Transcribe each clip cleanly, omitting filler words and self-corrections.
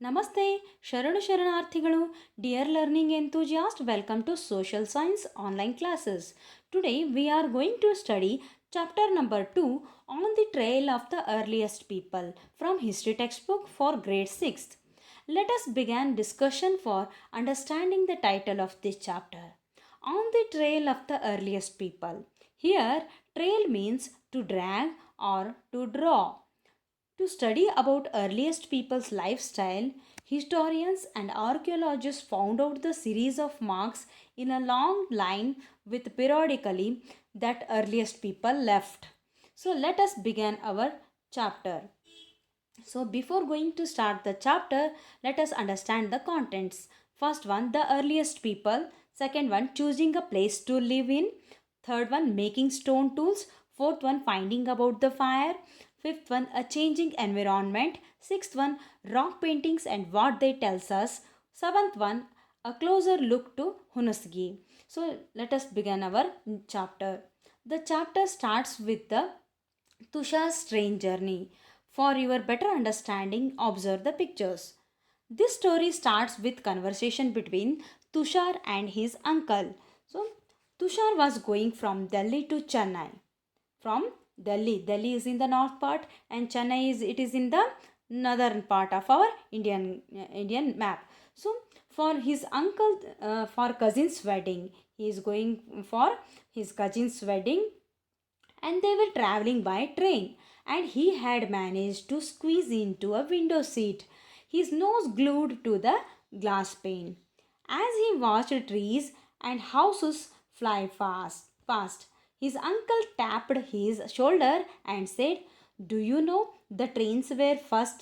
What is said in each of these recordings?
ನಮಸ್ತೆ ಶರಣಾರ್ಥಿಗಳು. Dear learning enthusiast, welcome to Social Science online classes. Today we are going to study chapter number 2 on the trail of the earliest people from history textbook for grade 6th. Let us begin discussion for understanding the title of this chapter. On the trail of the earliest people. Here trail means to drag or to draw. To study about earliest people's lifestyle, historians and archaeologists found out the series of marks in a long line with periodically that earliest people left. So let us begin our chapter. So before going to start the chapter, let us understand the contents. First one, the earliest people. Second one, choosing a place to live in. Third one, making stone tools. Fourth one, finding about the fire. Fifth one, a changing environment. Sixth one, rock paintings and what they tells us. Seventh one, a closer look to Hunusgi. So let us begin our chapter. The chapter starts with the Tushar's strange journey. For your better understanding, observe the pictures. This story starts with conversation between Tushar and his uncle. So Tushar was going from Delhi to Chennai. From Delhi is in the north part and Chennai is in the northern part of our Indian map. So for his uncle for cousin's wedding, he is going for his cousin's wedding and they were traveling by train and he had managed to squeeze into a window seat, his nose glued to the glass pane. As he watched trees and houses fly past, his uncle tapped his shoulder and said, "Do you know the trains were first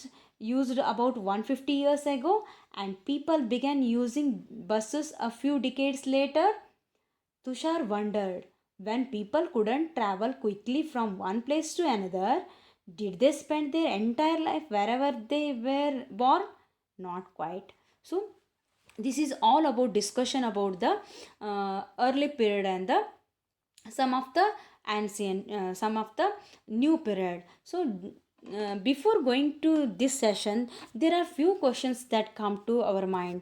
used about 150 years ago and people began using buses a few decades later?" Tushar wondered, when people couldn't travel quickly from one place to another, did they spend their entire life wherever they were born? Not quite. So, this is all about discussion about the early period and the some of the ancient some of the new period. So before going to this session, there are few questions that come to our mind.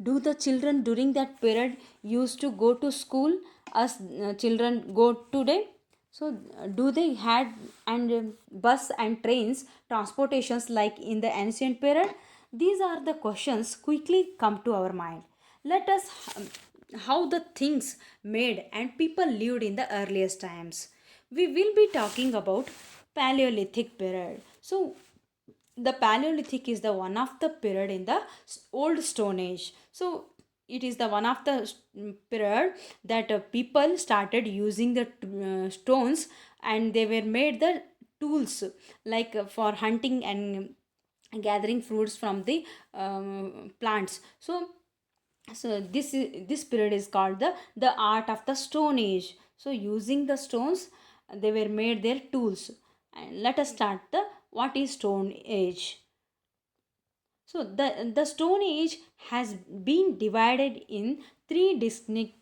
Do the children during that period used to go to school as children go today? So do they had and bus and trains transportations like in the ancient period? These are the questions quickly come to our mind. Let us how the things made and people lived in the earliest times. We will be talking about Paleolithic period. So the Paleolithic is the one of the period in the old Stone Age. So it is the one of the period that people started using the stones and they were made the tools like for hunting and gathering fruits from the plants. So this period is called the art of the Stone Age. So using the stones, they were made their tools. And let us start the what is Stone Age. So the Stone Age has been divided in three distinct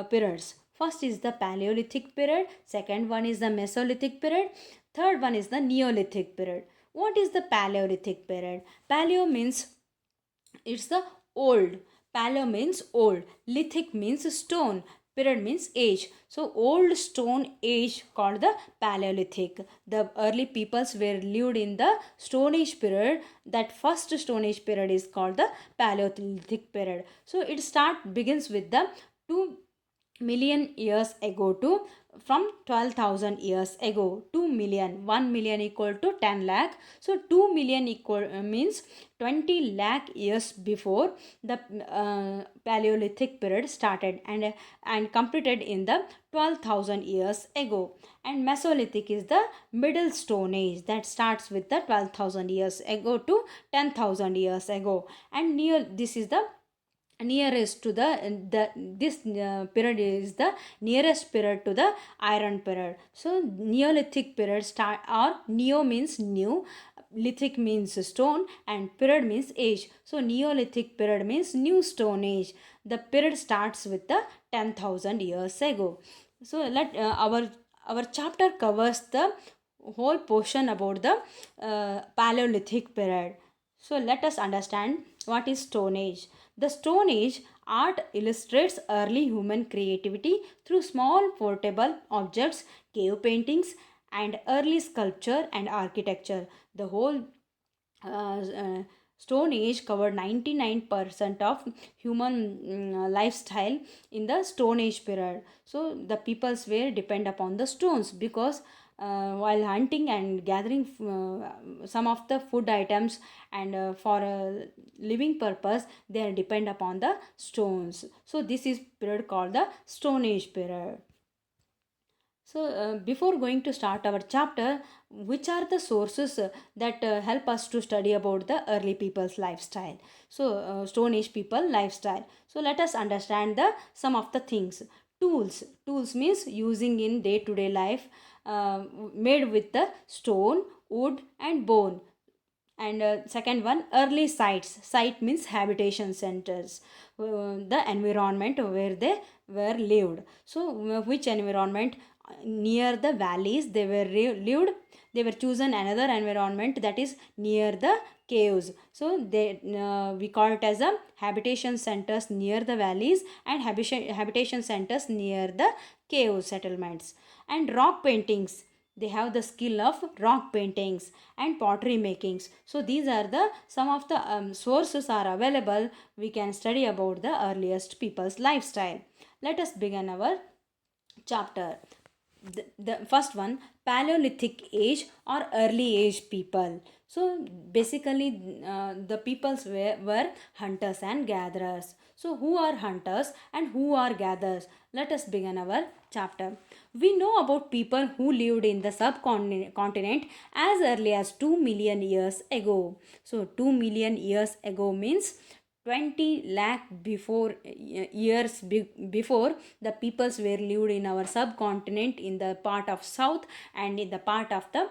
periods. First is the Paleolithic period, second one is the Mesolithic period, third one is the Neolithic period. What is the Paleolithic period? Paleo means it's the old. Paleo means old. Lithic means stone. Period means age. So old stone age called the Paleolithic. The early peoples were lived in the Stone Age period. That first Stone Age period is called the Paleolithic period. So it begins with the 2 million years ago to from 12,000 years ago. 2 million, 1 million equal to 10 lakh. So 2 million equal means 20 lakh years before the Paleolithic period started and completed in the 12,000 years ago. And Mesolithic is the middle Stone Age that starts with the 12,000 years ago to 10,000 years ago. And this is the nearest to the this period is the nearest period to the iron period. So Neolithic period start, or neo means new, lithic means stone and period means age. So Neolithic period means new Stone Age. The period starts with the 10,000 years ago. So let our chapter covers the whole portion about the Paleolithic period. So let us understand what is Stone Age. The Stone Age art illustrates early human creativity through small portable objects, cave paintings, and early sculpture and architecture. The whole uh, Stone Age covered 99% of human lifestyle in the Stone Age period. So the peoples were depend upon the stones because while hunting and gathering some of the food items and for a living purpose, they depend upon the stones. So this is period called the Stone Age period. So, before going to start our chapter, which are the sources that help us to study about the early people's lifestyle? So, Stone Age people lifestyle. So, let us understand the some of the things. Tools. Tools means using in day to day life, made with the stone, wood, and bone. And second one, early sites. Site means habitation centers, the environment where they were lived. So which environment? Near the valleys they were lived. They were chosen another environment that is near the caves. So they we call it as a habitation centers near the valleys and habitation centers near the cave settlements. And rock paintings, they have the skill of rock paintings and pottery makings. So these are the some of the sources are available. We can study about the earliest people's lifestyle. Let us begin our chapter. The first one, Paleolithic age or early age people. So basically the peoples were hunters and gatherers. So who are hunters and who are gatherers? Let us begin our chapter. We know about people who lived in the subcontinent as early as 2 million years ago. So 2 million years ago means 20 lakh before years before the peoples were lived in our subcontinent in the part of south and in the part of the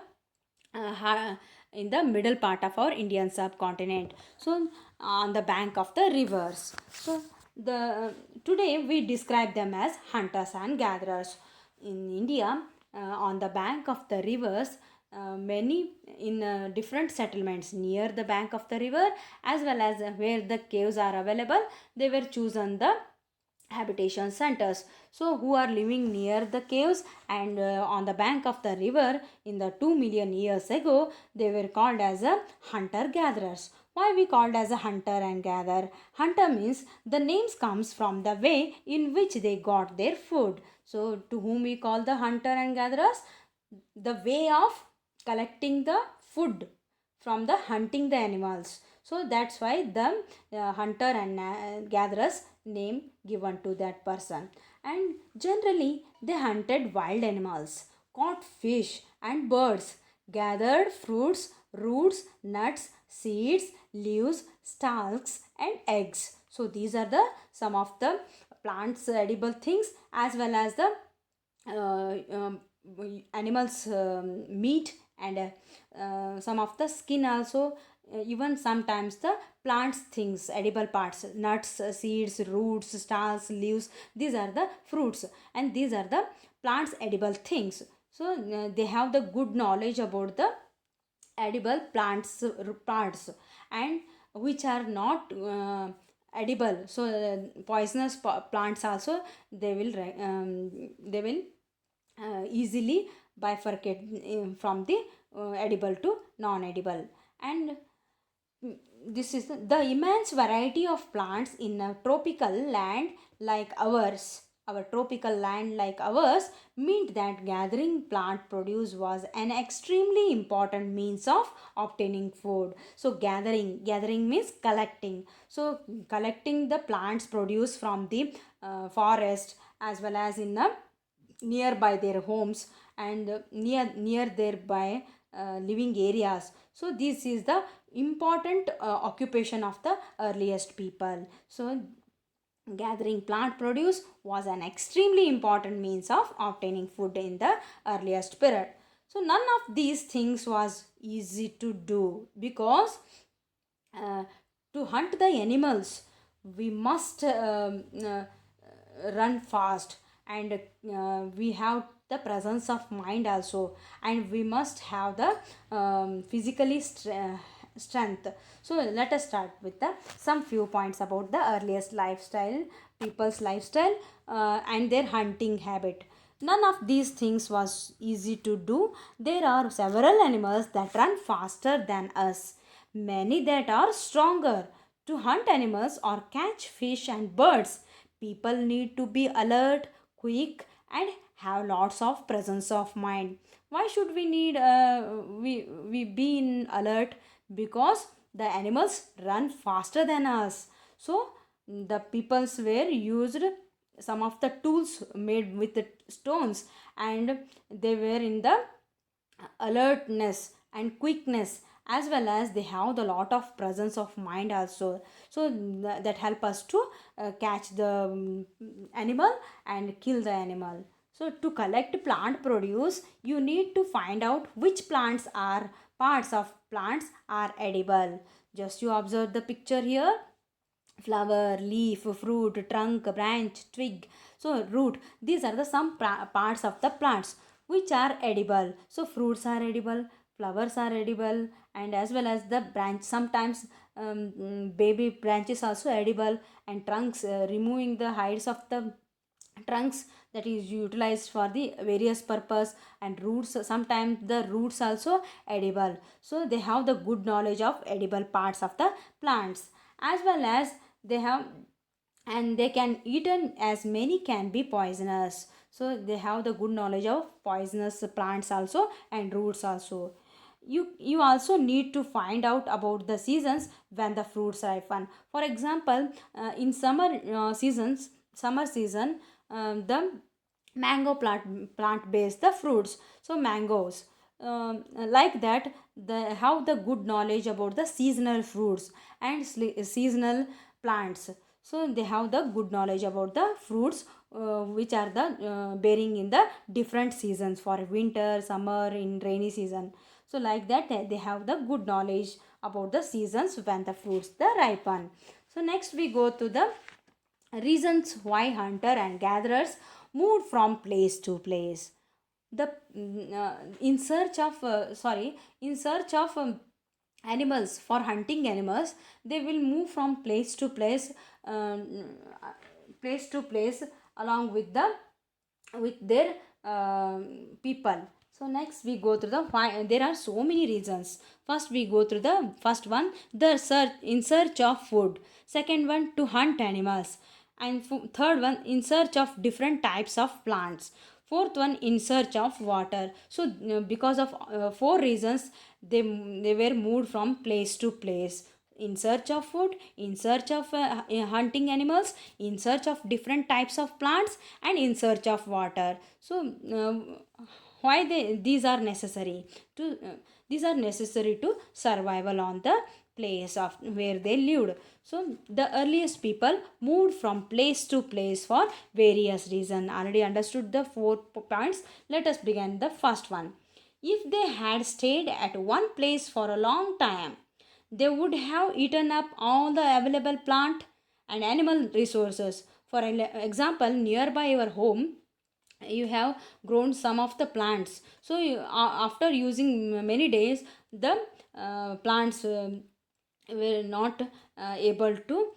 in the middle part of our Indian subcontinent. So on the bank of the rivers. So the today we describe them as hunters and gatherers. In India, on the bank of the rivers, many in different settlements near the bank of the river as well as where the caves are available, they were chosen the habitation centers. So who are living near the caves and on the bank of the river in the 2 million years ago, they were called as a hunter gatherers. Why we called as a hunter and gather? Hunter means the names comes from the way in which they got their food. So to whom we call the hunter and gatherers? The way of collecting the food from the hunting the animals. So that's why the hunter and gatherers name given to that person. And generally they hunted wild animals, caught fish and birds, gathered fruits, roots, nuts, seeds, leaves, stalks and eggs. So these are the some of the plants edible things as well as the uh, um, animals meat and some of the skin also, even sometimes the plants things edible parts, nuts, seeds, roots, stars, leaves, these are the fruits and these are the plants edible things. So they have the good knowledge about the edible plants parts and which are not edible. So poisonous plants also they will easily bifurcate from the edible to non-edible. And this is the immense variety of plants in a tropical land like ours. Our tropical land like ours meant that gathering plant produce was an extremely important means of obtaining food. So gathering means collecting. So collecting the plants produce from the forest as well as in a nearby their homes and near thereby living areas. So this is the important occupation of the earliest people. So gathering plant produce was an extremely important means of obtaining food in the earliest period. So none of these things was easy to do because uh, to hunt the animals we must run fast and we have the presence of mind also, and we must have the physically strength. So let us start with the some few points about the earliest lifestyle, people's lifestyle, and their hunting habit. None of these things was easy to do. There are several animals that run faster than us, many that are stronger. To hunt animals or catch fish and birds, people need to be alert, quick, and have lots of presence of mind. Why should we need we be in alert? Because the animals run faster than us. So the peoples were used some of the tools made with the stones, and they were in the alertness and quickness, as well as they have the lot of presence of mind also. So that help us to catch the animal and kill the animal. So to collect plant produce, you need to find out which plants are parts of plants are edible. Just you observe the picture here: flower, leaf, fruit, trunk, branch, twig, so root. These are the some parts of the plants which are edible. So fruits are edible, flowers are edible, and as well as the branch. Sometimes baby branches also edible, and trunks, removing the hides of the trunks, that is utilized for the various purpose. And roots, sometimes the roots also edible. So they have the good knowledge of edible parts of the plants, as well as they have, and they can eaten as many can be poisonous. So they have the good knowledge of poisonous plants also and roots also. You also need to find out about the seasons when the fruits ripen. For example, in summer season, the mango plant based the fruits, so mangoes, like that, they have the good knowledge about the seasonal fruits and seasonal plants. So they have the good knowledge about the fruits which are the bearing in the different seasons, for winter, summer, in rainy season. So like that, they have the good knowledge about the seasons when the fruits the ripen. So next we go to the reasons why hunter and gatherers moved from place to place. The in search of in search of animals, for hunting animals, they will move from um, place to place along with the with their people. So next we go through the why. There are so many reasons. First we go through the first one, the search, in search of food. Second one, to hunt animals. And third one, in search of different types of plants. Fourth one, in search of water. So because of four reasons, they were moved from place to place: in search of food, in search of hunting animals, in search of different types of plants, and in search of water. So why these are necessary to these are necessary to survival on the place of where they lived. So the earliest people moved from place to place for various reasons. Already understood the four points. Let us begin the first one. If they had stayed at one place for a long time, they would have eaten up all the available plant and animal resources. For example, nearby your home, you have grown some of the plants. So after using many days, the plants were not able to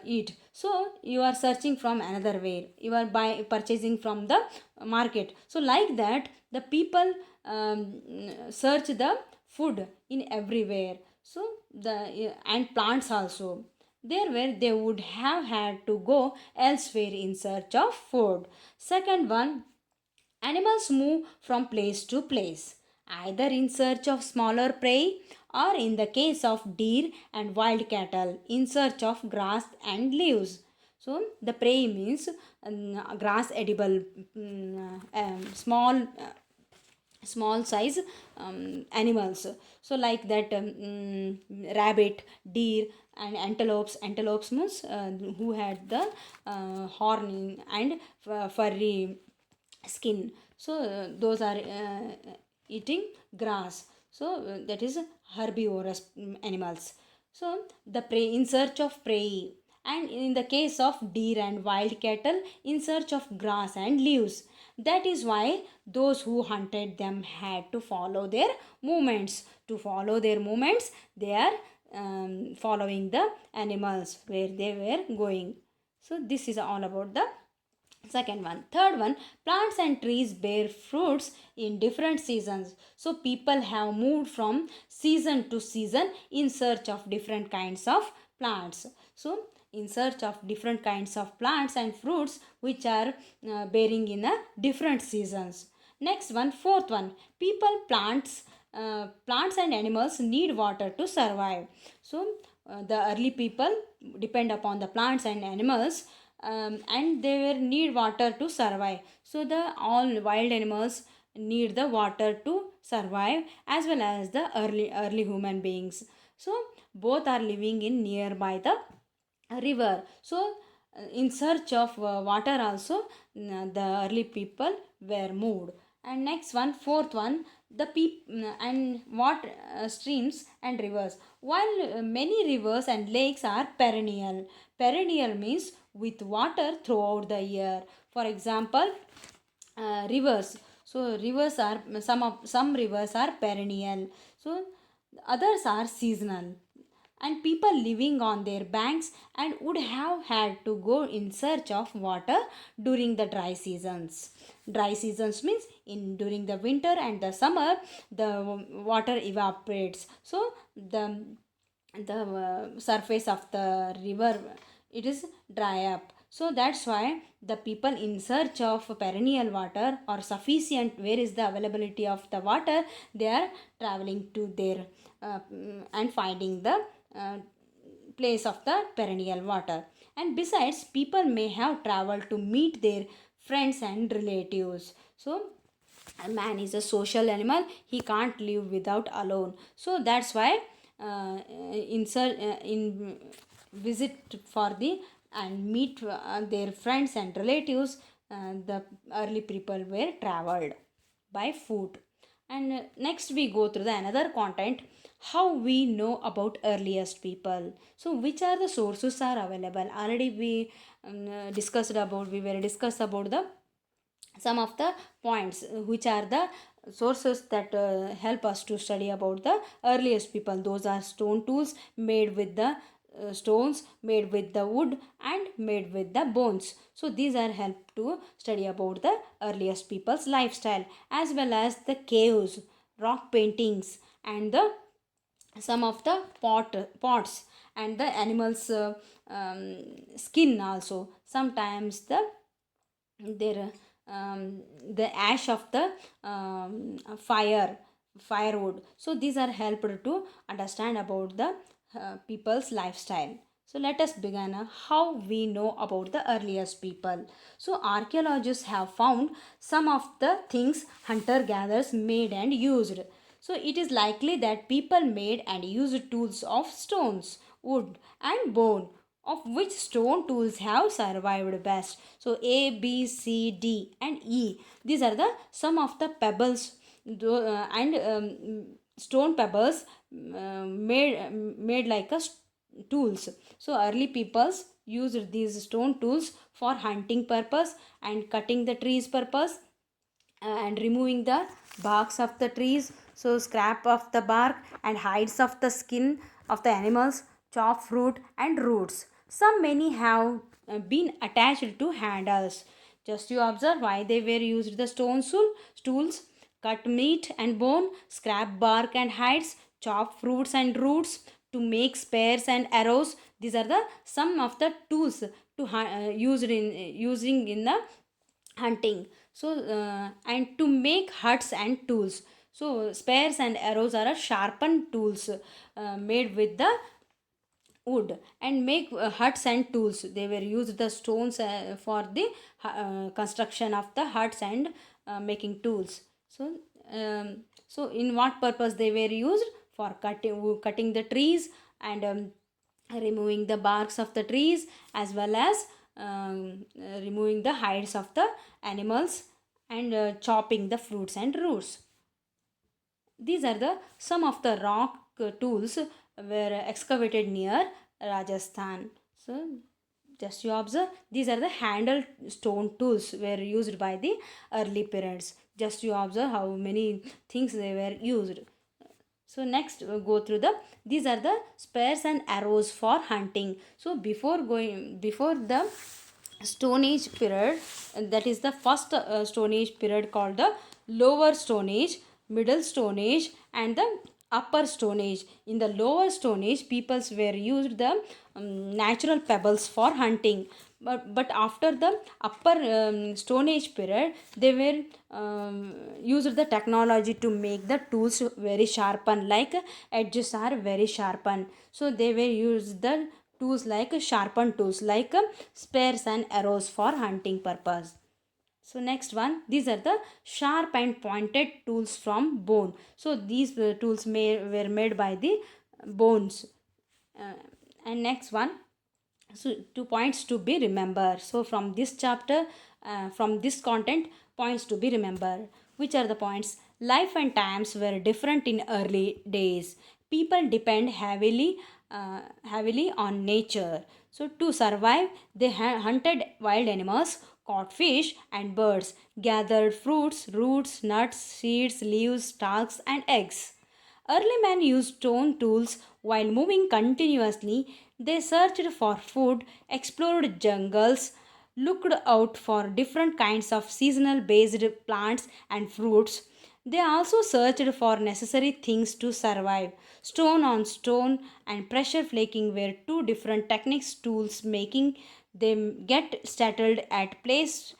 eat. So you are searching from another way, you are purchasing from the market. So like that, the people search the food in everywhere. So the and plants also, there where they would have had to go elsewhere in search of food. Second one, animals move from place to place, either in search of smaller prey, or in the case of deer and wild cattle, in search of grass and leaves. So the prey means grass edible, small size animals. So like that, rabbit, deer, and antelopes means who had the horn and furry skin. So those are eating grass. So that is herbivorous animals. So the prey, in search of prey, and in the case of deer and wild cattle, in search of grass and leaves. That is why those who hunted them had to follow their movements. To follow their movements, they are following the animals where they were going. So this is all about the second one. Third one, plants and trees bear fruits in different seasons. So people have moved from season to season in search of different kinds of plants. So in search of different kinds of plants and fruits which are bearing in a different seasons. Next one, fourth one, people, plants and animals need water to survive. So the early people depend upon the plants and animals, and they will need water to survive. So the all wild animals need the water to survive, as well as the early human beings. So both are living in nearby the river. So in search of water also, the early people were moved. And next one, fourth one, the and what streams and rivers. While many rivers and lakes are perennial means with water throughout the year. For example, rivers. So rivers are some rivers are perennial, so others are seasonal, and people living on their banks and would have had to go in search of water during the dry seasons. Dry seasons means in during the winter and the summer, the water evaporates, so the surface of the river, it is dry up. So that's why the people in search of perennial water or sufficient, where is the availability of the water, they are traveling to their and finding the uh, place of the perennial water. And besides, people may have traveled to meet their friends and relatives. So a man is a social animal, he can't live without alone. So that's why in visit for the and meet their friends and relatives, the early people were traveled by foot. And next we go through the another content, how we know about earliest people. So which are the sources are available, already we discussed about, we were discussed about the some of the points, which are the sources that help us to study about the earliest people. Those are stone tools made with the stones, made with the wood, and made with the bones. So these are help to study about the earliest people's lifestyle, as well as the caves, rock paintings, and the some of the pots, and the animals skin also. Sometimes their the ash of the firewood. So these are helped to understand about the people's lifestyle. So let us begin how we know about the earliest people. So archaeologists have found some of the things hunter gatherers made and used. So it is likely that people made and used tools of stones, wood, and bone, of which stone tools have survived best. So A, B, C, D, and E. These are the some of the pebbles and stone pebbles made like a tools. So early peoples used these stone tools for hunting purpose and cutting the trees purpose, and removing the barks of the trees. So scrap of the bark and hides of the skin of the animals, chop fruit and roots. Some many have been attached to handles. Just you observe why they were used the stools, cut meat and bone, scrap bark and hides, chop fruits and roots to make spears and arrows. These are the some of the tools to used in using in the hunting. So and to make huts and tools. So spears and arrows are a sharpened tools made with the wood, and make huts and tools. They were used the stones for the construction of the huts and making tools. So so in what purpose they were used? For cutting the trees, and removing the barks of the trees, as well as removing the hides of the animals, and chopping the fruits and roots. These are the some of the rock tools were excavated near Rajasthan. So Just you observe, these are the handled stone tools were used by the early periods. Just you observe how many things they were used. So next go through the, these are the spears and arrows for hunting. So before the Stone Age period, that is the first Stone Age period called the Lower Stone Age, Middle Stone Age, and the Upper Stone Age. In the Lower Stone Age, peoples were used the natural pebbles for hunting. But after the Upper Stone Age period, they were used the technology to make the tools very sharpened, like edges are very sharpened. So they were used the tools like sharpened tools like spears and arrows for hunting purpose. So next one, these are the sharp and pointed tools from bone. So these tools were made by the bones. uh, and next one, so 2 points to be remembered. So from this chapter, from this content, points to be remembered. Which are the points? Life and times were different in early days. People depend heavily on nature. So to survive, they hunted wild animals, caught fish and birds, gathered fruits, roots, nuts, seeds, leaves, stalks, and eggs. Early men used stone tools while moving continuously. They searched for food, explored jungles, looked out for different kinds of seasonal based plants and fruits. They also searched for necessary things to survive. Stone on stone and pressure flaking were two different techniques tools, making them get settled at places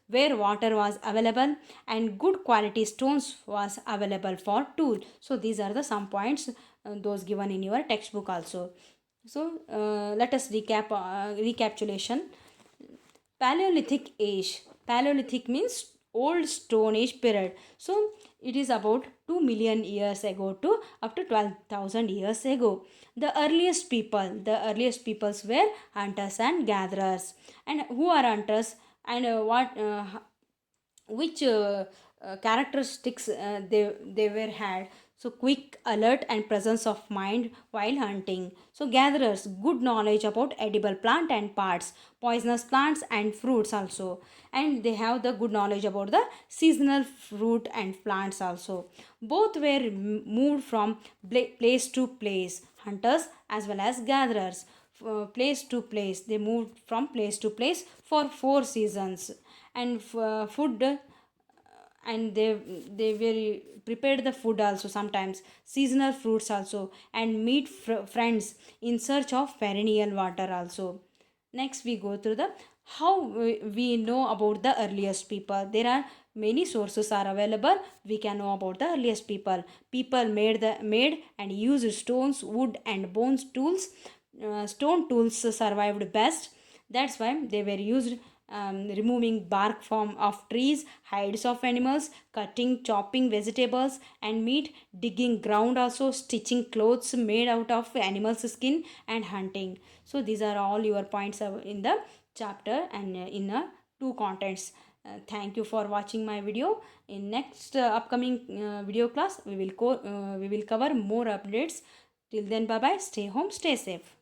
where water was available and good quality stones was available for tool. So these are the some points those given in your textbook also. So let us recapitulation. Paleolithic age. Paleolithic means old stone age period. So it is about 2 million years ago to up to 12,000 years ago. The earliest peoples were hunters and gatherers. And who are hunters, and what which characteristics they were had. So quick, alert, and presence of mind while hunting. So gatherers, good knowledge about edible plant and parts, poisonous plants and fruits also. And they have the good knowledge about the seasonal fruit and plants also. Both were moved from place to place, hunters as well as gatherers. Place to place, they moved from place to place for 4 seasons. And food, and they very prepared the food also, sometimes seasonal fruits also, and meet friends in search of perennial water also. Next we go through the how we know about the earliest people. There are many sources are available. We can know about the earliest people made and used stones, wood, and bones tools. Stone tools survived best. That's why they were used, removing bark from of trees, hides of animals, cutting, chopping vegetables and meat, digging ground also, stitching clothes made out of animals' skin, and hunting. So these are all your points in the chapter and in two contents. Thank you for watching my video. In next upcoming video class, we will cover more updates. Till then, bye bye. Stay home, stay safe.